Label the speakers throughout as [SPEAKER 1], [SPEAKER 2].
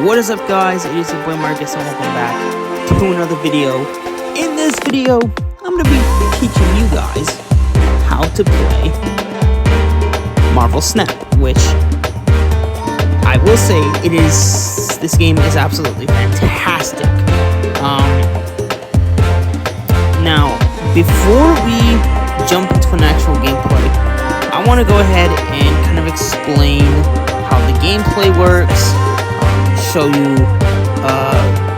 [SPEAKER 1] What is up, guys? It is your boy Marcus, and welcome back to another video. In this video, I'm going to be teaching you guys how to play Marvel Snap, which I will say this game is absolutely fantastic. Now, before we jump into an actual gameplay, I want to go ahead and kind of explain how the gameplay works, show you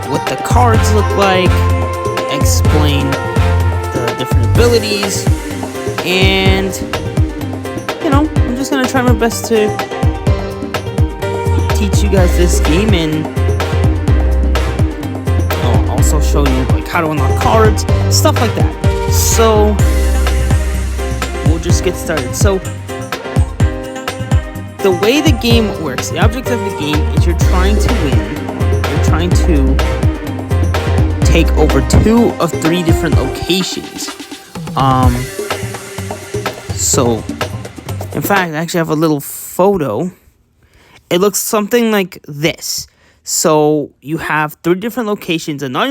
[SPEAKER 1] what the cards look like, explain the different abilities, and I'm just gonna try my best to teach you guys this game, and I'll also show you like how to unlock cards, stuff like that. So we'll just get started. So the way the game works, the object of the game is you're trying to win. You're trying to take over 2 of 3 different locations. So, in fact, I actually have a little photo. It looks something like this. So, you have 3 different locations, and all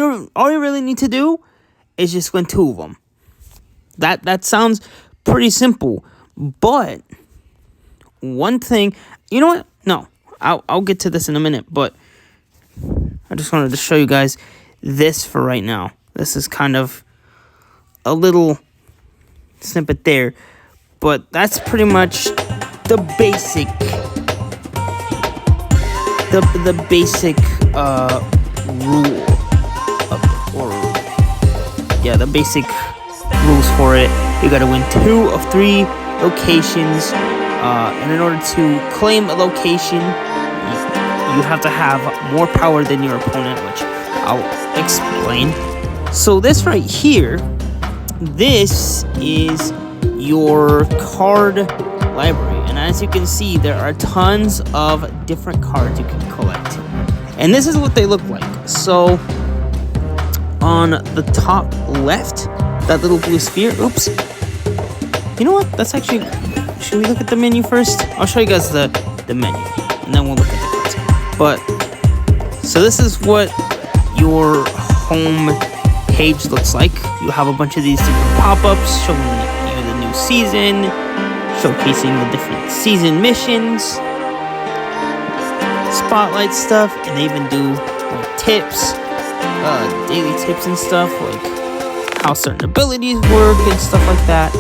[SPEAKER 1] you really need to do is just win 2 of them. That sounds pretty simple, but one thing, you know what? No, I'll get to this in a minute, but I just wanted to show you guys this for right now. This is kind of a little snippet there, but that's pretty much the basic the basic rule the basic rules for it. You gotta win 2 of 3 locations. And in order to claim a location, you have to have more power than your opponent, which I'll explain. So this right here, this is your card library. And as you can see, there are tons of different cards you can collect. And this is what they look like. So on the top left, that little blue sphere, oops. You know what? That's actually... Should we look at the menu first? I'll show you guys the menu, and then we'll look at the cards. But, so this is what your home page looks like. You have a bunch of these different pop-ups showing you the new season, showcasing the different season missions, spotlight stuff, and they even do tips, daily tips and stuff, like how certain abilities work and stuff like that.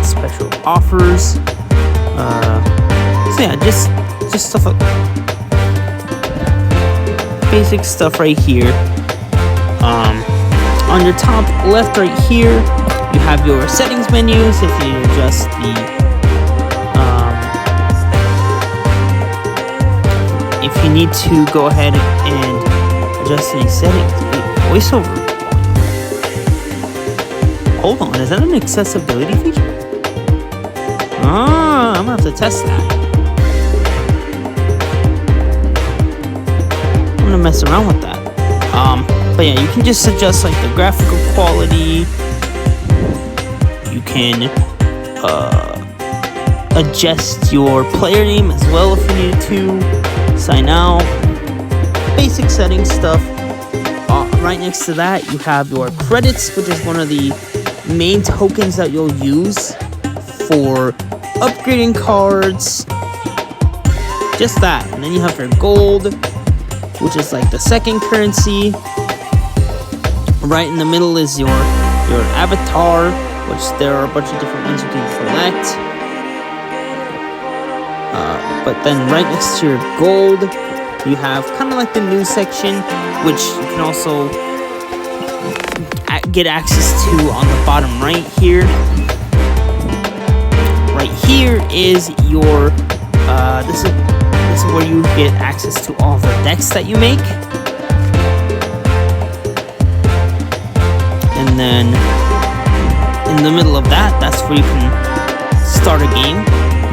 [SPEAKER 1] Special offers. So yeah, just stuff like basic stuff right here. On your top left right here, you have your settings menus. If you adjust the if you need to go ahead and adjust any settings. Voiceover. Hold on, is that an accessibility feature? I'm gonna have to test that. I'm gonna mess around with that. But yeah, you can just adjust like the graphical quality. You can adjust your player name as well if you needed to. Sign out. Basic settings stuff. Right next to that, you have your credits, which is one of the main tokens that you'll use for upgrading cards, just that. And then you have your gold, which is like the second currency. Right in the middle is your avatar, which there are a bunch of different ones you can collect. But then right next to your gold, you have kind of like the news section, which you can also get access to on the bottom right here. Right here is your this is where you get access to all the decks that you make, and then in the middle of that's where you can start a game.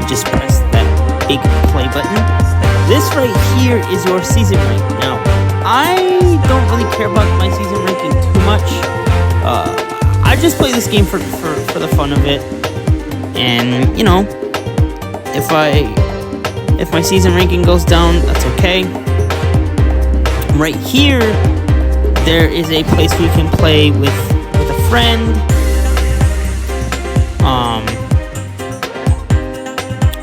[SPEAKER 1] You just press that big play button. This right here is your season rank. Now, I don't really care about my season ranking too much. I just play this game for the fun of it. And, if I If my season ranking goes down, that's okay. Right here, there is a place where you can play with a friend.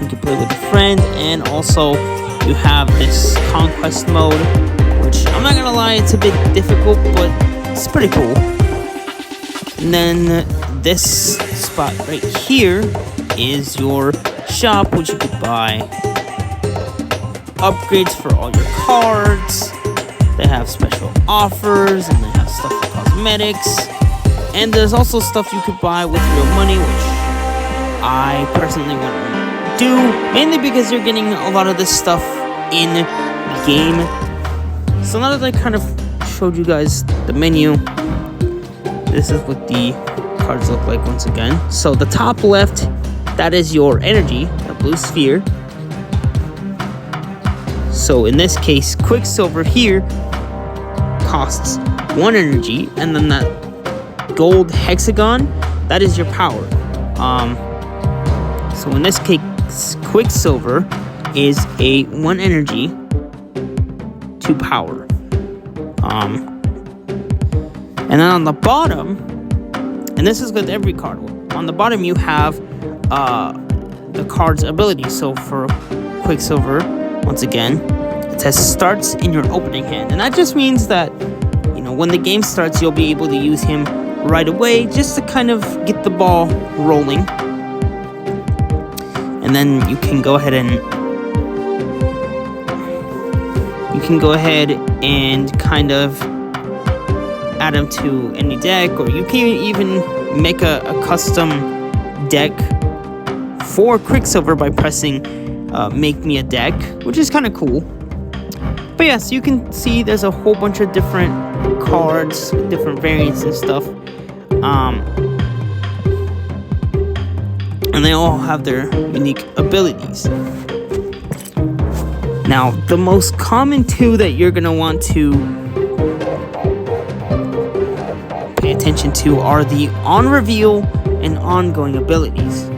[SPEAKER 1] You can play with a friend, and also you have this conquest mode, which I'm not gonna lie, it's a bit difficult, but it's pretty cool. And then this spot right here is your shop, which you could buy upgrades for all your cards. They have special offers, and they have stuff for cosmetics. And there's also stuff you could buy with real money, which I personally wouldn't do, mainly because you're getting a lot of this stuff in the game. So now that I kind of showed you guys the menu, this is what the cards look like once again. So the top left, that is your energy, the blue sphere. So in this case, Quicksilver here costs 1 energy, and then that gold hexagon, that is your power. So in this case, Quicksilver is a 1 energy, 2 power. And then on the bottom, and this is with every card, on the bottom you have the card's ability. So for Quicksilver, once again, it says starts in your opening hand, and that just means that, you know, when the game starts, you'll be able to use him right away, just to kind of get the ball rolling. And then you can go ahead and kind of add him to any deck, or you can even make a custom deck for Quicksilver by pressing make me a deck, which is kind of cool. But yes, you can see there's a whole bunch of different cards, different variants and stuff. And they all have their unique abilities. Now, the most common two that you're going to want to pay attention to are the on-reveal and ongoing abilities.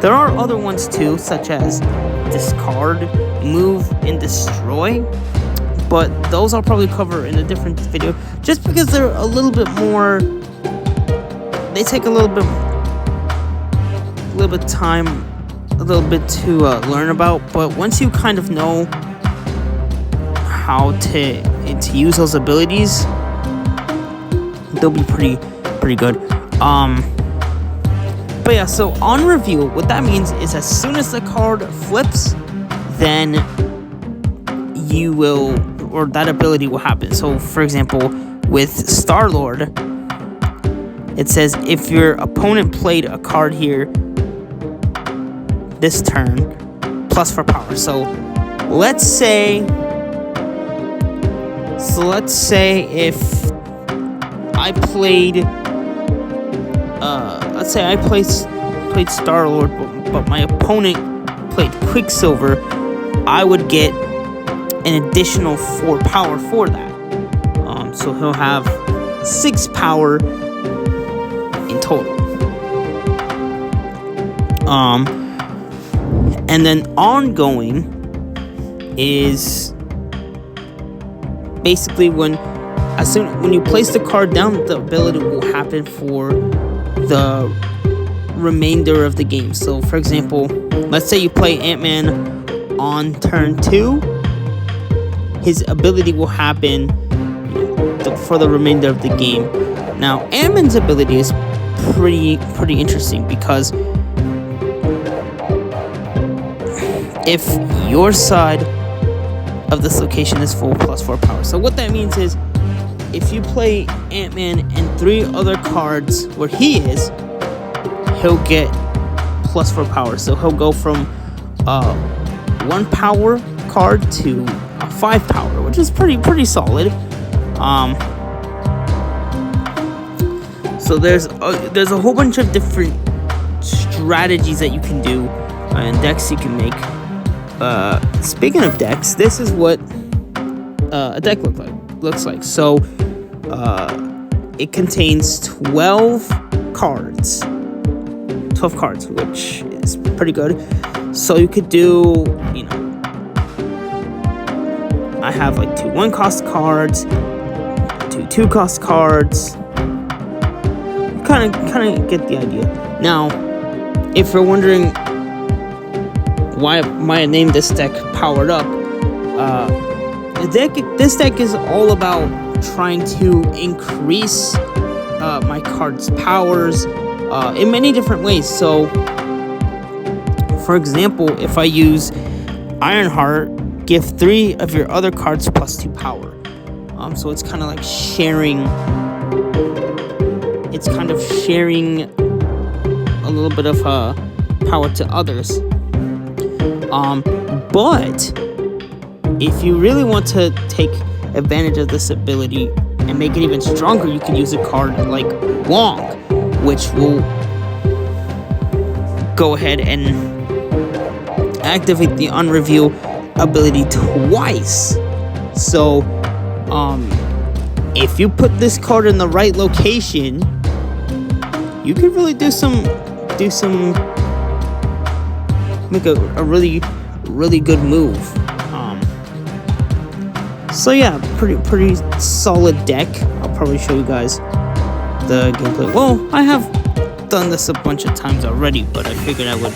[SPEAKER 1] There are other ones too, such as discard, move, and destroy, but those I'll probably cover in a different video, just because they're a little bit more, they take a little bit time, a little bit to learn about. But once you kind of know how to use those abilities, they'll be pretty good. But yeah, so on reveal, what that means is as soon as the card flips, then you will, or that ability will happen. So for example, with Star-Lord, it says if your opponent played a card here this turn, +4 power. So let's say if I played played Star-Lord, but my opponent played Quicksilver, I would get an additional 4 power for that. So he'll have 6 power in total. And then ongoing is basically when you place the card down, the ability will happen for the remainder of the game. So for example, let's say you play Ant-Man on turn 2, his ability will happen for the remainder of the game. Now Ant-Man's ability is pretty interesting, because if your side of this location is full, +4 power. So what that means is, if you play Ant-Man and 3 other cards where he is, he'll get +4 power. So he'll go from 1 power card to a 5 power, which is pretty solid. So there's a whole bunch of different strategies that you can do, and decks you can make. Speaking of decks, this is what a deck looks like. So it contains 12 cards, which is pretty good. So you could do I have like 2 1-cost cards, 2 2-cost cards. Kind of get the idea. Now, if you're wondering why I named this deck Powered Up, this deck is all about trying to increase my cards' powers in many different ways. So, for example, if I use Ironheart, give 3 of your other cards plus 2 power. So it's kind of like sharing. It's kind of sharing a little bit of power to others. But if you really want to take advantage of this ability and make it even stronger, you can use a card like Wong, which will go ahead and activate the unreveal ability twice. So, if you put this card in the right location, you could really make a really good move. So yeah, pretty solid deck. I'll probably show you guys the gameplay. Well, I have done this a bunch of times already, but I figured I would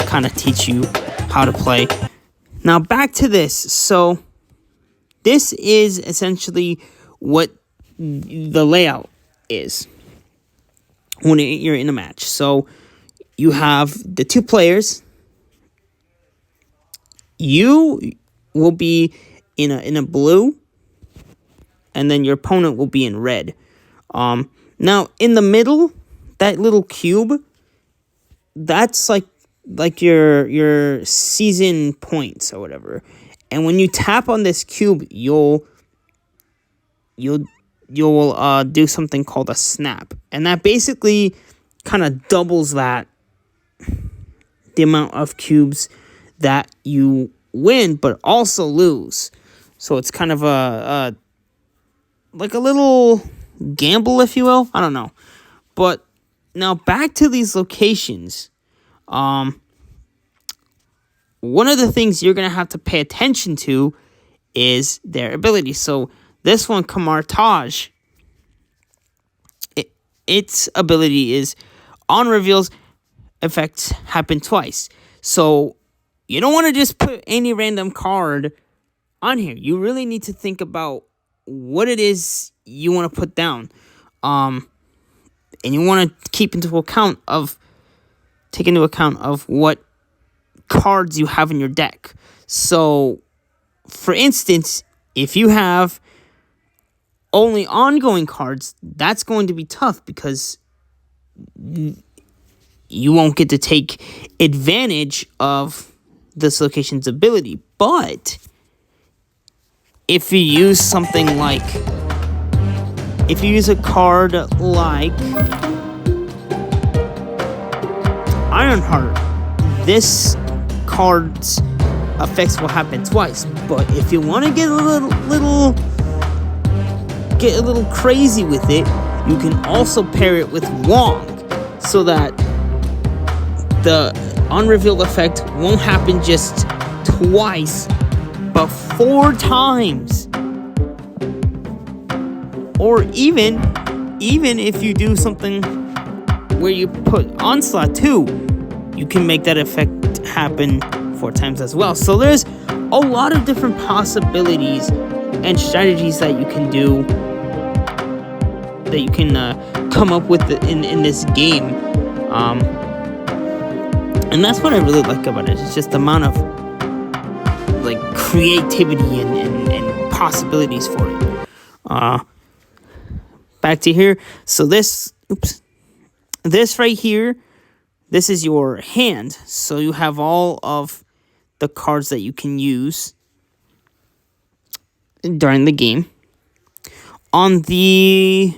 [SPEAKER 1] kind of teach you how to play. Now back to this. So this is essentially what the layout is when you're in a match. So you have the 2 players. You will be in a blue, and then your opponent will be in red. Now in the middle, that little cube, that's like your season points or whatever. And when you tap on this cube, you'll do something called a snap, and that basically kind of doubles the amount of cubes that you win, but also lose. So it's kind of like a little gamble, if you will. I don't know. But now back to these locations. One of the things you're going to have to pay attention to is their ability. So this one, Kamartage, its ability is on reveals, effects happen twice. So you don't want to just put any random card on here. You really need to think about what it is you want to put down. And you want to take into account of what cards you have in your deck. So, for instance, if you have only ongoing cards, that's going to be tough because you won't get to take advantage of this location's ability. But if you use something like, if you use a card like Ironheart, this card's effects will happen twice. But if you want to get a little crazy with it, you can also pair it with Wong, so that the unrevealed effect won't happen just twice, but 4 times. Or even if you do something where you put Onslaught too, you can make that effect happen 4 times as well. So there's a lot of different possibilities and strategies that you can do, that you can come up with in this game. And that's what I really like about it. It's just the amount of like creativity and possibilities for it. Back to here. So this right here, this is your hand. So you have all of the cards that you can use during the game. On the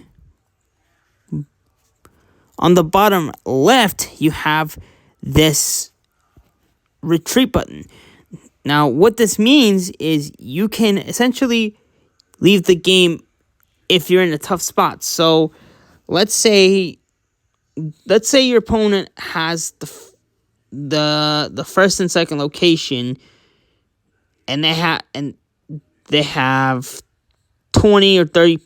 [SPEAKER 1] bottom left, you have this retreat button. Now, what this means is you can essentially leave the game if you're in a tough spot. So, let's say your opponent has the first and second location, and they have 20 or 30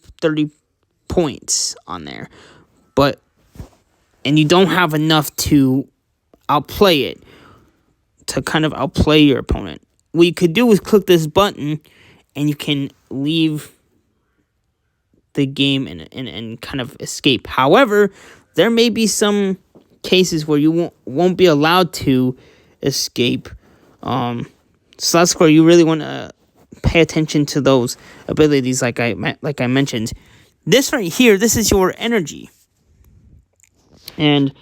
[SPEAKER 1] points on there. And you don't have enough to outplay it, to kind of outplay your opponent. What you could do is click this button, and you can leave the game and kind of escape. However, there may be some cases where you won't be allowed to escape. So that's where you really want to pay attention to those abilities, like I mentioned. This right here, this is your energy. And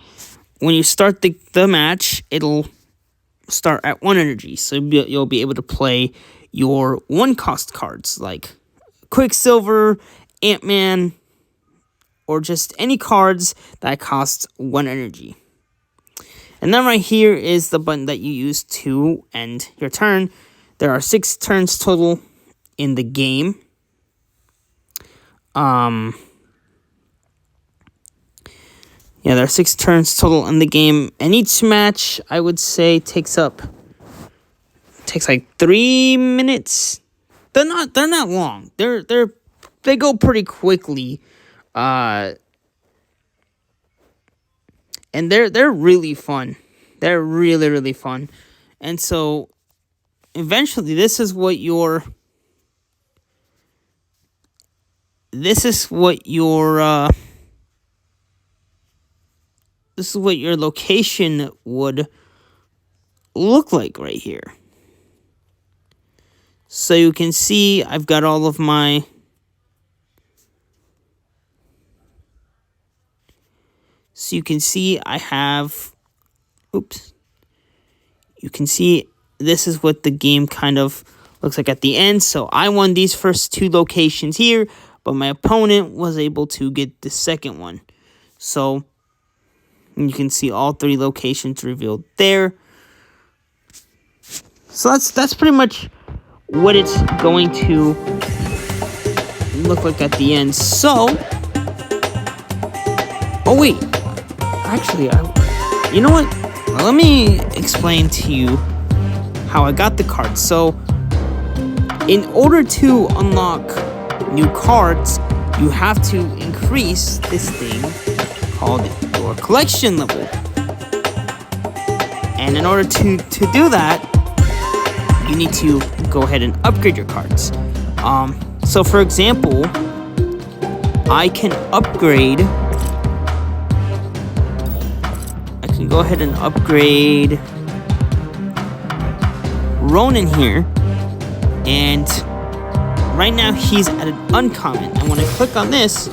[SPEAKER 1] when you start the match, it'll start at 1 energy. So you'll be able to play your 1-cost cards, like Quicksilver, Ant-Man, or just any cards that cost 1 energy. And then right here is the button that you use to end your turn. There are 6 turns total in the game. Yeah, there are 6 turns total in the game, and each match, I would say, takes like 3 minutes. They're not long. They go pretty quickly. And they're really fun. They're really, really fun. And so eventually this is what your location would look like right here. So you can see I've got all of my you can see this is what the game kind of looks like at the end. So I won these first 2 locations here, but my opponent was able to get the second one. So you can see all 3 locations revealed there. So that's pretty much what it's going to look like at the end. So, oh wait, actually, you know what? Let me explain to you how I got the cards. So, in order to unlock new cards, you have to increase this thing called your collection level. And in order to do that, you need to go ahead and upgrade your cards. So for example, I can go ahead and upgrade Ronan here, and right now he's at an uncommon, and when I click on this,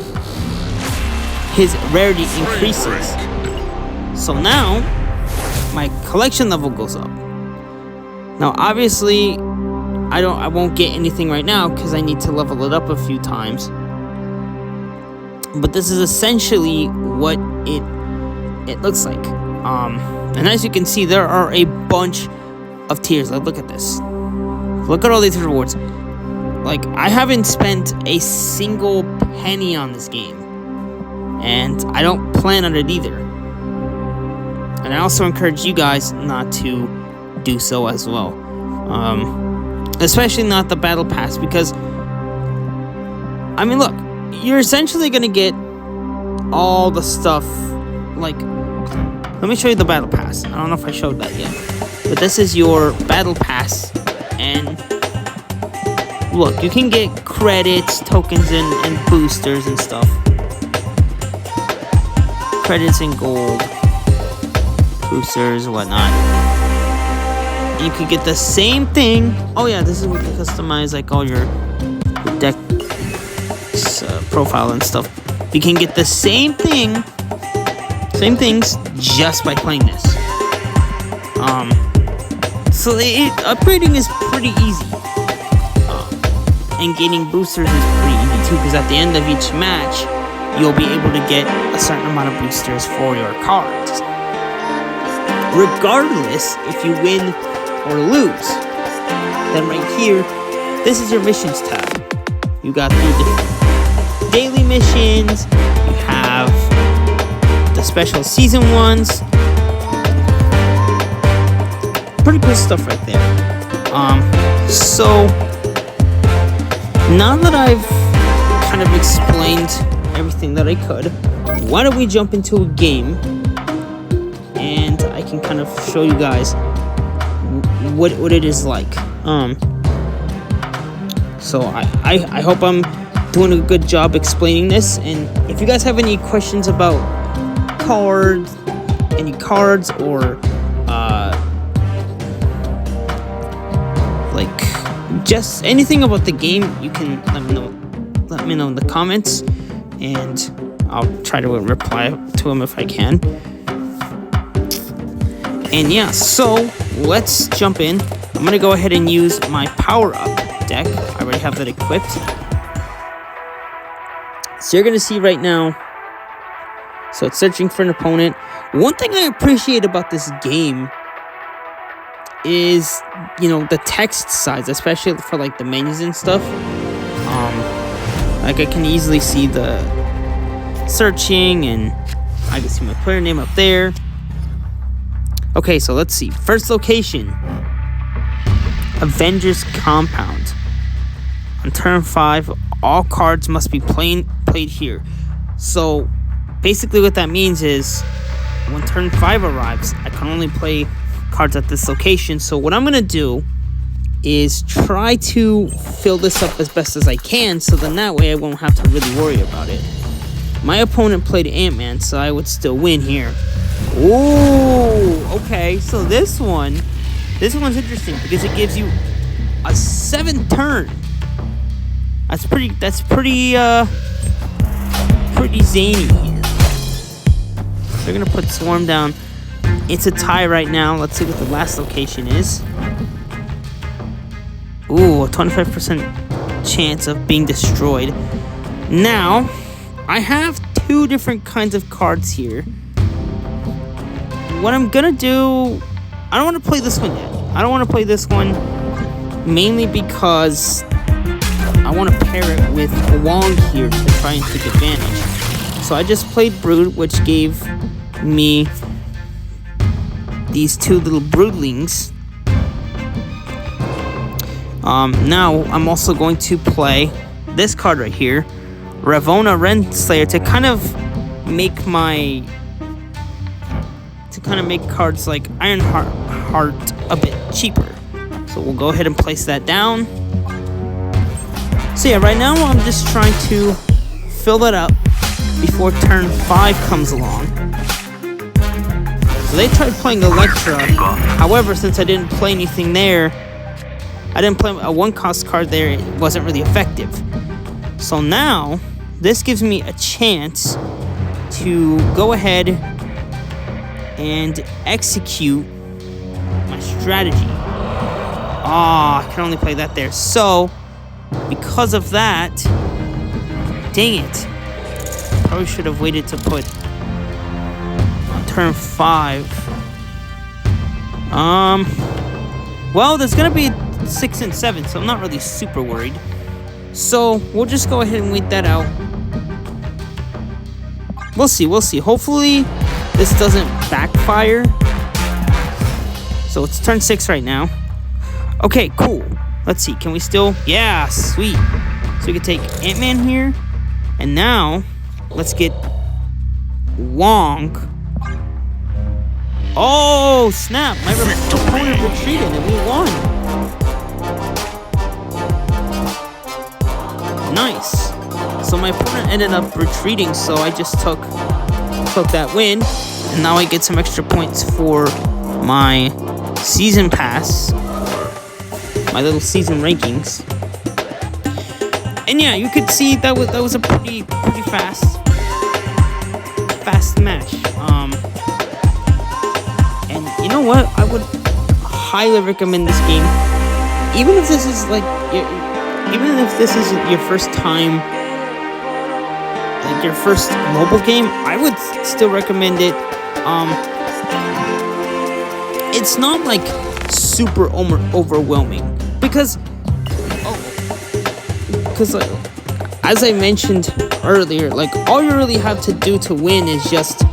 [SPEAKER 1] his rarity increases. So now my collection level goes up. Now obviously I won't get anything right now because I need to level it up a few times. But this is essentially what it looks like. And as you can see, there are a bunch of tiers. Like, look at this. Look at all these rewards. Like, I haven't spent a single penny on this game, and I don't plan on it either. And I also encourage you guys not to do so as well. Especially not the battle pass, because I mean, look, you're essentially gonna get all the stuff. Like, let me show you the battle pass. I don't know if I showed that yet, but this is your battle pass, and look, you can get credits, tokens, and boosters and stuff. Credits and gold, boosters, whatnot. You could get the same thing. Oh yeah, this is where you customize like all your deck profile and stuff. You can get the same things just by playing this. So upgrading is pretty easy. And getting boosters is pretty easy too, because at the end of each match, you'll be able to get a certain amount of boosters for your cards. Regardless if you win or lose. Then right here, this is your missions tab. You got 3 different daily missions. You have the special season ones. Pretty cool stuff right there. So now that I've kind of explained everything that I could, why don't we jump into a game and I can kind of show you guys what it is like. So I hope I'm doing a good job explaining this, and if you guys have any questions about any cards or like just anything about the game, you can let me know in the comments, and I'll try to reply to them if I can. And yeah, so let's jump in. I'm gonna go ahead and use my power-up deck. I already have that equipped. So you're gonna see right now, so it's searching for an opponent. One thing I appreciate about this game is, the text size, especially for like the menus and stuff. Like I can easily see the searching, and I can see my player name up there. Okay, so let's see. First location, Avengers Compound. On turn 5, all cards must be played here. So basically what that means is when turn 5 arrives, I can only play cards at this location. So what I'm going to do is try to fill this up as best as I can, so then that way I won't have to really worry about it. My opponent played Ant-Man, so I would still win here. Ooh, okay, so this one's interesting because it gives you a 7th turn. That's pretty zany here. So they're gonna put Swarm down. It's a tie right now. Let's see what the last location is. Ooh, a 25% chance of being destroyed. Now, I have 2 different kinds of cards here. What I'm gonna do, I don't want to play this one yet. I don't want to play this one mainly because I want to pair it with Wong here to try and take advantage. So I just played Brood, which gave me these 2 little broodlings. Now I'm also going to play this card right here, Ravonna Renslayer, to kind of make cards like Ironheart a bit cheaper. So we'll go ahead and place that down. So yeah, right now I'm just trying to fill that up before turn 5 comes along. So they tried playing Electra. However, since I didn't play anything there, I didn't play a 1-cost card there, it wasn't really effective. So now, this gives me a chance to go ahead and execute my strategy. I can only play that there. So, because of that, dang it. Probably should have waited to put on turn 5. Well, there's gonna be 6 and 7, so I'm not really super worried. So we'll just go ahead and wait that out. We'll see. Hopefully this doesn't backfire. So it's turn 6 right now. Okay, cool. Let's see. Can we still? Yeah, sweet. So we can take Ant-Man here. And now, let's get Wong. Oh, snap. My opponent retreated and we won. Nice. So my opponent ended up retreating, so I just took that win. And now I get some extra points for my season pass. My little season rankings. And yeah, you could see that was a pretty fast match. And you know what? I would highly recommend this game, even if this is your first time, like your first mobile game. I would still recommend it. It's not like super overwhelming because as I mentioned earlier, like all you really have to do to win is just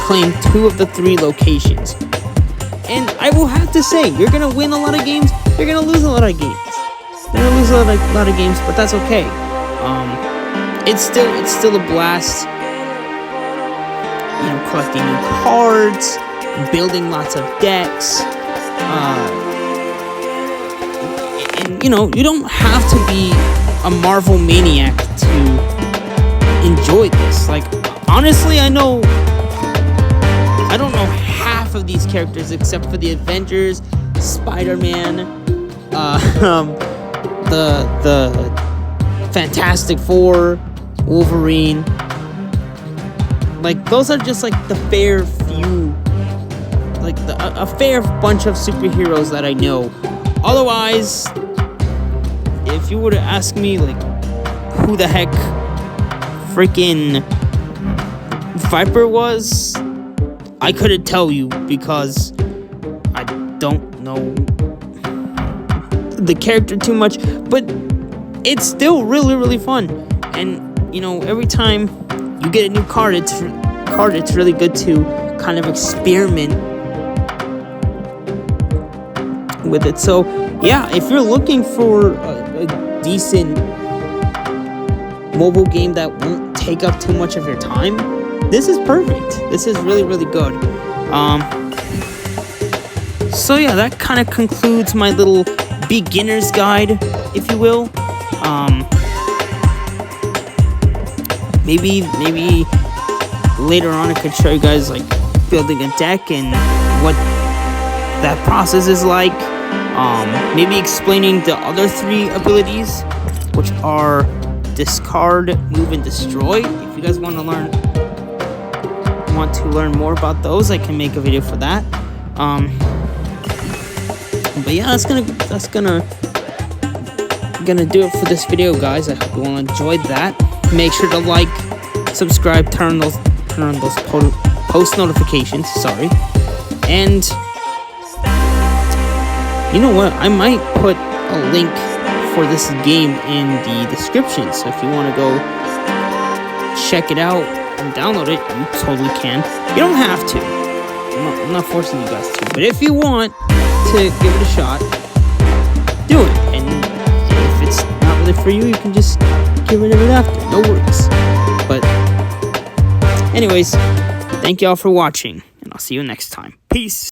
[SPEAKER 1] claim 2 of the 3 locations. And I will have to say, you're gonna win a lot of games, you're gonna lose a lot of games. They're gonna lose a lot of games, but that's okay. It's still a blast. You know, collecting new cards, building lots of decks. And you know, you don't have to be a Marvel maniac to enjoy this. Like, honestly, I don't know half of these characters except for the Avengers, Spider-Man, the Fantastic Four, Wolverine. Like, those are just like the fair few, like a fair bunch of superheroes that I know. Otherwise, if you were to ask me, like, who the heck freaking Viper was, I couldn't tell you because I don't know the character too much, but it's still really, really fun. And, you know, every time you get a new card, it's really good to kind of experiment with it. So, yeah, if you're looking for a decent mobile game that won't take up too much of your time, this is perfect. This is really, really good. So yeah, that kind of concludes my little beginner's guide, if you will. Maybe later on I could show you guys like building a deck and what that process is like. Maybe explaining the other 3 abilities, which are discard, move, and destroy. If you guys want to learn more about those, I can make a video for that. But yeah, that's gonna do it for this video, guys. I hope you all enjoyed that. Make sure to like, subscribe, turn on those post notifications. Sorry, and you know what? I might put a link for this game in the description. So if you want to go check it out and download it, you totally can. You don't have to. I'm not forcing you guys to. But if you want to give it a shot, do it. And if it's not really for you, you can just get rid of it after. No worries. But anyways, thank y'all for watching, and I'll see you next time. Peace.